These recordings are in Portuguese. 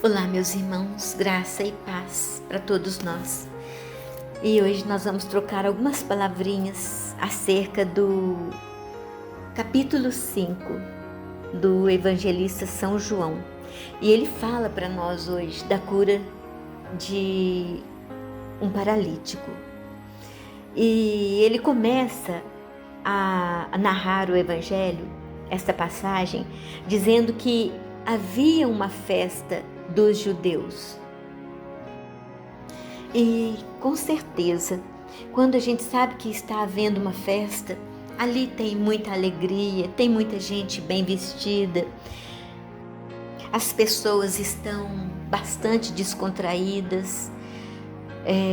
Olá, meus irmãos, graça e paz para todos nós. E hoje nós vamos trocar algumas palavrinhas acerca do capítulo 5 do evangelista São João. E ele fala para nós hoje da cura de um paralítico. E ele começa a narrar o evangelho, esta passagem, dizendo que havia uma festa dos judeus. E com certeza, quando a gente sabe que está havendo uma festa, ali tem muita alegria, tem muita gente bem vestida, as pessoas estão bastante descontraídas,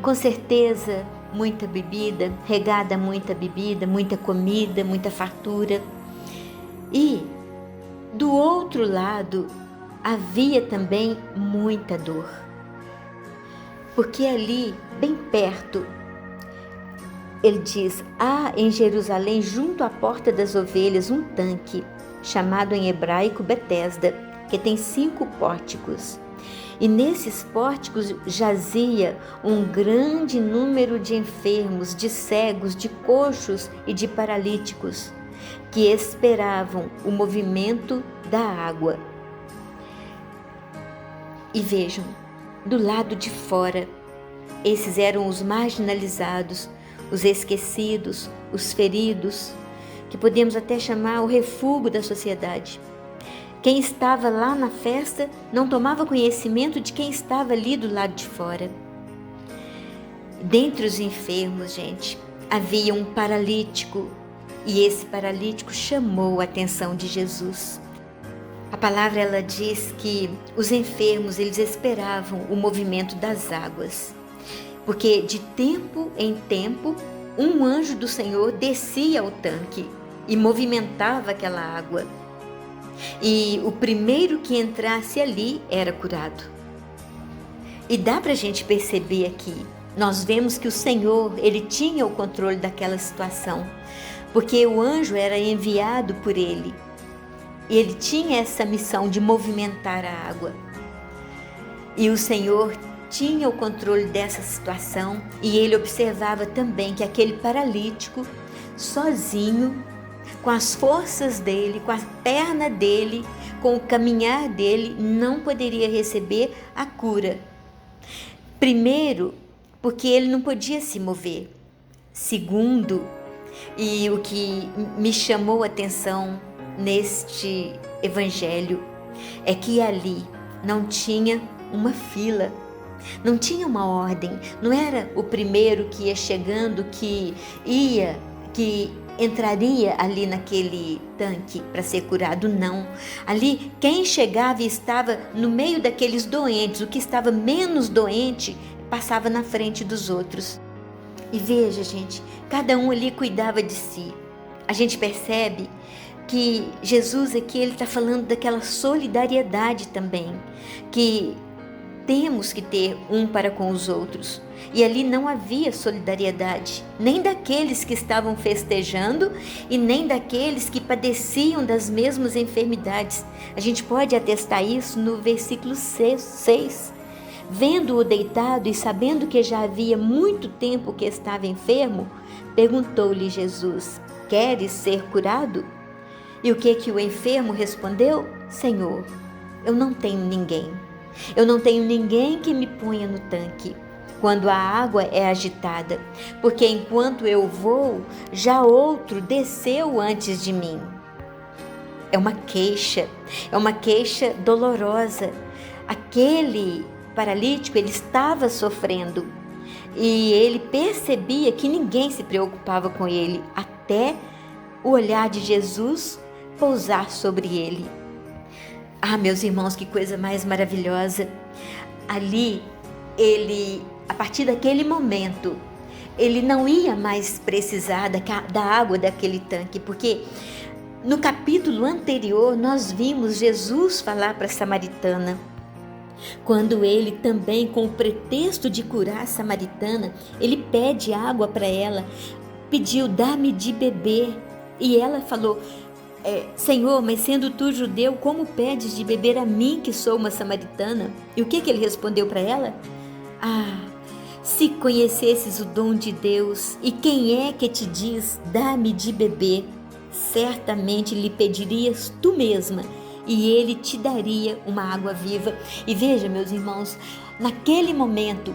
com certeza muita bebida, regada a muita bebida, muita comida, muita fartura. E do outro lado havia também muita dor, porque ali, bem perto, ele diz: há em Jerusalém, junto à porta das ovelhas, um tanque, chamado em hebraico Betesda, que tem 5 pórticos. E nesses pórticos jazia um grande número de enfermos, de cegos, de coxos e de paralíticos, que esperavam o movimento da água. E vejam, do lado de fora, esses eram os marginalizados, os esquecidos, os feridos, que podemos até chamar o refúgio da sociedade. Quem estava lá na festa não tomava conhecimento de quem estava ali do lado de fora. Dentre os enfermos, gente, havia um paralítico, e esse paralítico chamou a atenção de Jesus. A palavra ela diz que os enfermos eles esperavam o movimento das águas, porque de tempo em tempo um anjo do Senhor descia ao tanque e movimentava aquela água. E o primeiro que entrasse ali era curado. E dá para a gente perceber aqui, nós vemos que o Senhor ele tinha o controle daquela situação, porque o anjo era enviado por ele. E ele tinha essa missão de movimentar a água. E o Senhor tinha o controle dessa situação e ele observava também que aquele paralítico, sozinho, com as forças dele, com a perna dele, com o caminhar dele, não poderia receber a cura. Primeiro, porque ele não podia se mover. Segundo, e o que me chamou a atenção neste evangelho é que ali não tinha uma fila, não tinha uma ordem, não era o primeiro que ia chegando que entraria ali naquele tanque para ser curado, não. Ali quem chegava e estava no meio daqueles doentes, o que estava menos doente passava na frente dos outros. E veja, gente, cada um ali cuidava de si. A gente percebe que Jesus aqui ele está falando daquela solidariedade também, que temos que ter um para com os outros. E ali não havia solidariedade, nem daqueles que estavam festejando e nem daqueles que padeciam das mesmas enfermidades. A gente pode atestar isso no versículo 6. Vendo-o deitado e sabendo que já havia muito tempo que estava enfermo, perguntou-lhe Jesus: queres ser curado? E o que o enfermo respondeu? Senhor, eu não tenho ninguém. Eu não tenho ninguém que me ponha no tanque quando a água é agitada, porque enquanto eu vou, já outro desceu antes de mim. É uma queixa dolorosa. Aquele paralítico, ele estava sofrendo e ele percebia que ninguém se preocupava com ele, até o olhar de Jesus pousar sobre ele. Ah, meus irmãos, que coisa mais maravilhosa! Ali, a partir daquele momento, ele não ia mais precisar da água daquele tanque, porque no capítulo anterior nós vimos Jesus falar para a samaritana, quando ele também, com o pretexto de curar a samaritana, ele pede água para ela, pediu: dá-me de beber, e ela falou: Senhor, mas sendo tu judeu, como pedes de beber a mim, que sou uma samaritana? E o que ele respondeu para ela? Ah, se conhecesses o dom de Deus e quem é que te diz, dá-me de beber, certamente lhe pedirias tu mesma e ele te daria uma água viva. E veja, meus irmãos, naquele momento,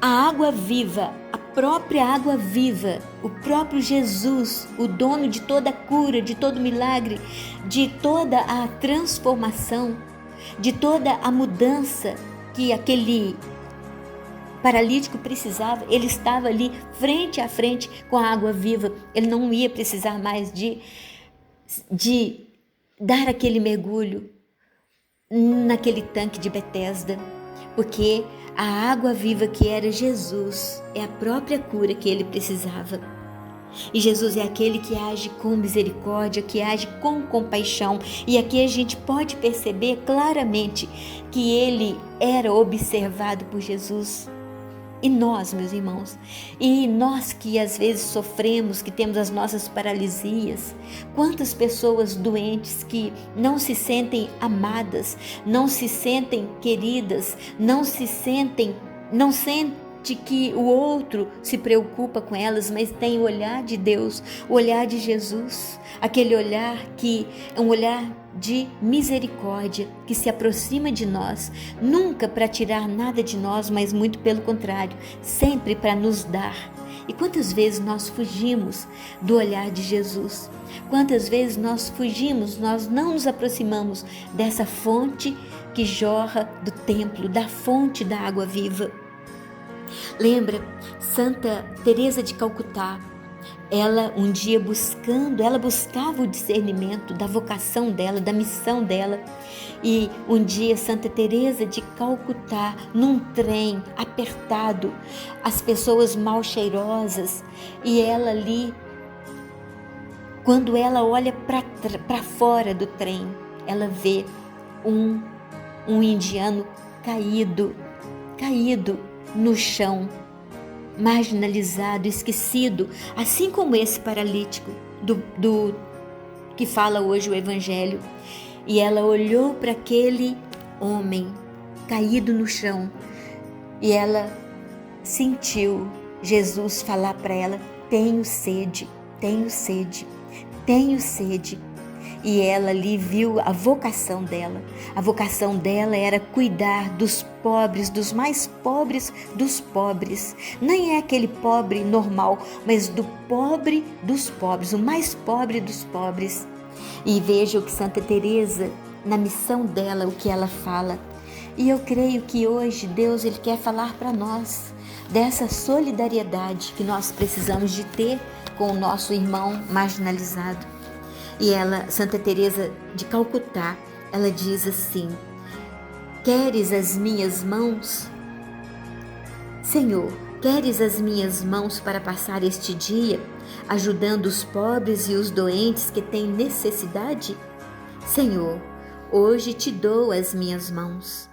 a água viva, a própria água viva, o próprio Jesus, o dono de toda a cura, de todo milagre, de toda a transformação, de toda a mudança que aquele paralítico precisava, ele estava ali frente a frente com a água viva. Ele não ia precisar mais de dar aquele mergulho naquele tanque de Betesda, porque a água viva que era Jesus é a própria cura que ele precisava. E Jesus é aquele que age com misericórdia, que age com compaixão. E aqui a gente pode perceber claramente que ele era observado por Jesus. E nós, meus irmãos, e nós que às vezes sofremos, que temos as nossas paralisias, quantas pessoas doentes que não se sentem amadas, não se sentem queridas, não sentem que o outro se preocupa com elas, mas tem o olhar de Deus, o olhar de Jesus, aquele olhar que é um olhar de misericórdia, que se aproxima de nós, nunca para tirar nada de nós, mas muito pelo contrário, sempre para nos dar. E quantas vezes nós fugimos do olhar de Jesus? Quantas vezes nós fugimos, nós não nos aproximamos dessa fonte que jorra do templo, da fonte da água viva? Lembra Santa Teresa de Calcutá? Ela um dia ela buscava o discernimento da vocação dela, da missão dela. E um dia Santa Teresa de Calcutá, num trem apertado, as pessoas mal cheirosas, e ela ali, quando ela olha para fora do trem, ela vê um indiano caído no chão, marginalizado, esquecido, assim como esse paralítico do que fala hoje o Evangelho. E ela olhou para aquele homem caído no chão e ela sentiu Jesus falar para ela: tenho sede, tenho sede, tenho sede. E ela ali viu a vocação dela. A vocação dela era cuidar dos pobres, dos mais pobres dos pobres. Nem é aquele pobre normal, mas do pobre dos pobres, o mais pobre dos pobres. E veja o que Santa Teresa, na missão dela, o que ela fala. E eu creio que hoje Deus ele quer falar para nós dessa solidariedade que nós precisamos de ter com o nosso irmão marginalizado. E ela, Santa Teresa de Calcutá, ela diz assim: queres as minhas mãos? Senhor, queres as minhas mãos para passar este dia, ajudando os pobres e os doentes que têm necessidade? Senhor, hoje te dou as minhas mãos.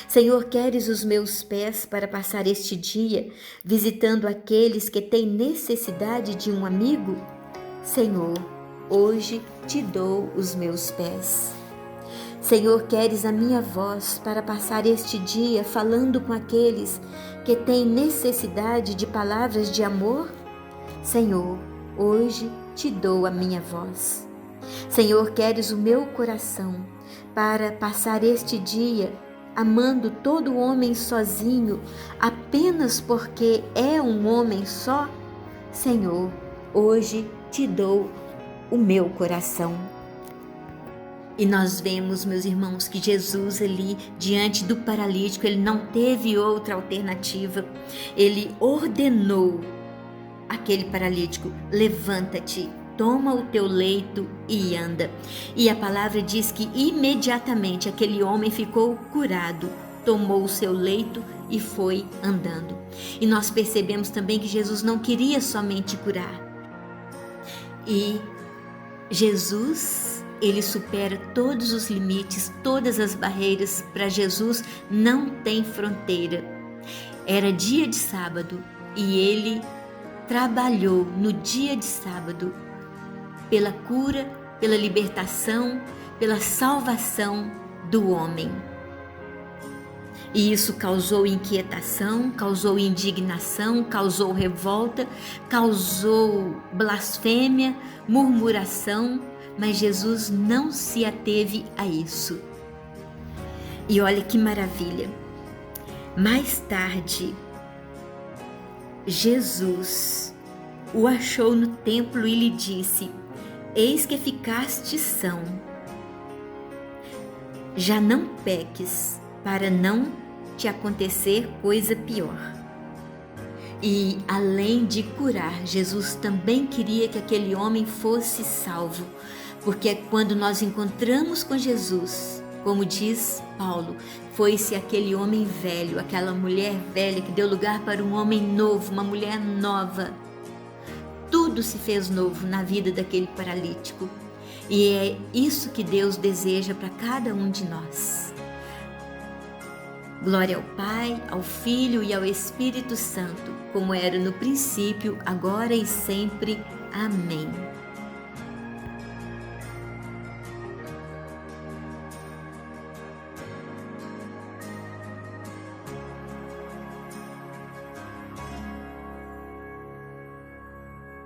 Senhor, queres os meus pés para passar este dia, visitando aqueles que têm necessidade de um amigo? Senhor, hoje te dou os meus pés. Senhor, queres a minha voz para passar este dia falando com aqueles que têm necessidade de palavras de amor? Senhor, hoje te dou a minha voz. Senhor, queres o meu coração para passar este dia amando todo homem sozinho, apenas porque é um homem só? Senhor, hoje te dou o meu coração. E nós vemos, meus irmãos, que Jesus ali, diante do paralítico, ele não teve outra alternativa. Ele ordenou aquele paralítico: levanta-te, toma o teu leito e anda. E a palavra diz que imediatamente aquele homem ficou curado, tomou o seu leito e foi andando. E nós percebemos também que Jesus não queria somente curar. E Jesus, ele supera todos os limites, todas as barreiras. Para Jesus não tem fronteira. Era dia de sábado e ele trabalhou no dia de sábado pela cura, pela libertação, pela salvação do homem. E isso causou inquietação, causou indignação, causou revolta, causou blasfêmia, murmuração, mas Jesus não se ateve a isso. E olha que maravilha! Mais tarde, Jesus o achou no templo e lhe disse: eis que ficaste são. Já não peques, para não te acontecer coisa pior. E além de curar, Jesus também queria que aquele homem fosse salvo, porque quando nós encontramos com Jesus, como diz Paulo, foi-se aquele homem velho, aquela mulher velha que deu lugar para um homem novo, uma mulher nova. Tudo se fez novo na vida daquele paralítico. E é isso que Deus deseja para cada um de nós. Glória ao Pai, ao Filho e ao Espírito Santo, como era no princípio, agora e sempre. Amém.